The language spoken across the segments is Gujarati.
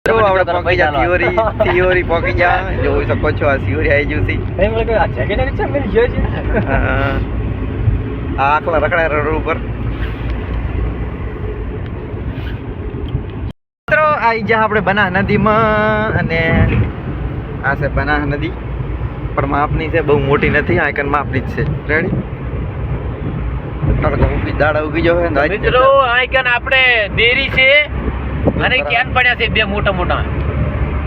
જો આપણે પોકી જા થિયોરી પોકી જા જોઈ શકો છો આ થિયોરી આવી ગયું છે એ મને કોઈ આ જેકેટ ની છે મેં જોઈ છે આ આખલા રખડા રોડ ઉપર મિત્રો આવી જા આપણે બનાહ નદીમાં અને આ છે બનાહ નદી પણ માપની છે બહુ મોટી નથી આયકન માપની જ છે રેડી તડકો ઉગી દાડા ઉગી જશે ને મિત્રો આયકન આપણે દેરી છે અને કેન પડ્યા છે બે મોટા મોટા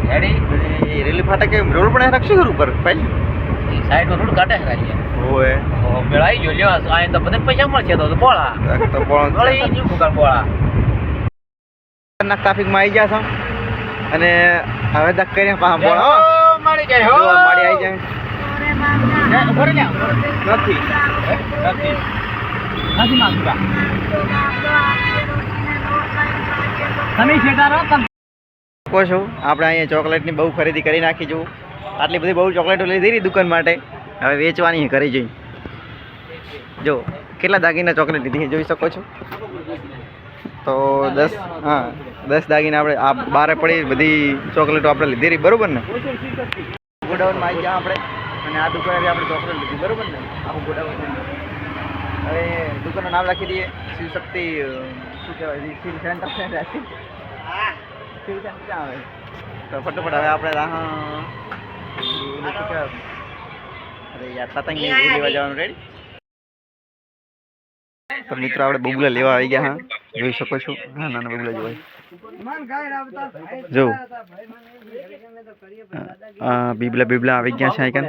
રેડી રેલી ફાટક રોડ પણ રાખશે ઘર ઉપર પહેલી એ સાઈડ માં રોડ કાઢે છે ઓએ મેળાઈ જો લ્યો આ તો બધે પૈસા મળશે તો બોળા તો બોળા બોળી જ ફુગાર બોળા ના ટ્રાફિક માં આવી ગયા છો અને હવે દક કરીને પા બોળા મારી જાય હો મારી આવી જાય ઉભરે જા નથી માંગતા તમે શેટારો કહો છો આપણે અહીંયા ચોકલેટની બહુ ખરીદી કરી નાખી છું આટલી બધી બહુ ચોકલેટો લીધી રહી દુકાન માટે હવે વેચવાની કરી જઈ જો કેટલા દાગીના ચોકલેટ લીધી જોઈ શકો છો તો 10 દાગીના આપણે આ બારે પડી બધી ચોકલેટો આપણે લીધી રહી બરોબર ને ગોડાઉનમાં આવી ગયા આપણે અને આ દુકાનેથી આપણે ચોકલેટ લીધી બરોબર ને આખું ગોડાઉન હવે દુકાનનું નામ લખી દઈએ શિવશક્તિ શું કહેવાય શિવ સેન્ટર છે શિવ સેન્ટર ક્યાં આવે તો ફટોફટ હવે આપણે અરે યાર પતંગ લેવા જવાનું રેડી તો મિત્રો આપણે બબુલા લેવા આવી ગયા હા જોઈ શકો છો હા નાના બબુલા જોવાય જો બીબલા આવી ગયા છે આઈકન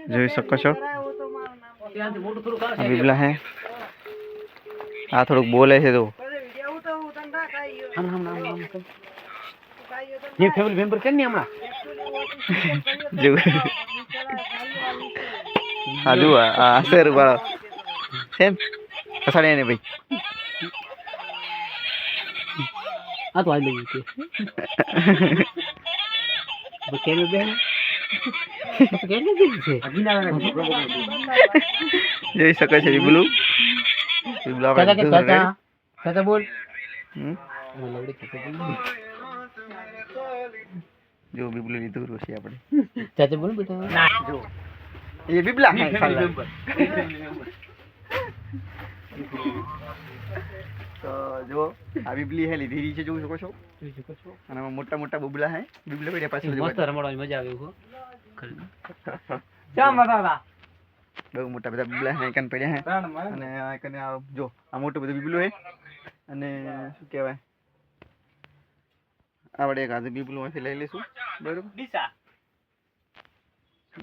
જોઈ શકો છો બીબલા હે આ થોડુંક બોલે છે તો ये फैमिली मेंबर करनी हमारा जो हाजू आ सर वाला सेम कसाड़े ने भाई आ तो आई लगी थी बके में बहन કેને દીધી છે જોઈ શકો છો બીબલુ ચાચા બોલ જો બીબલુ લીધું રોશી આપણે ચાચા બોલ બેટા જો એ બીબલા હે તો જો આ બીબલી હે લીધી છે જોઈ શકો છો અને મોટા મોટા બબલા હે બીબલા બેઠા પાછળ મસ્ત રમવાની મજા આવે હો ક્યાં મજા આવે બહુ મોટા બધા બીબલા હે આઈકન પડ્યા હે અને આઈકન જો આ મોટું બધું બીબલું હે અને શું કહેવાય આપણે એક આજે બીબલું માંથી લઈ લઈશું બરોબર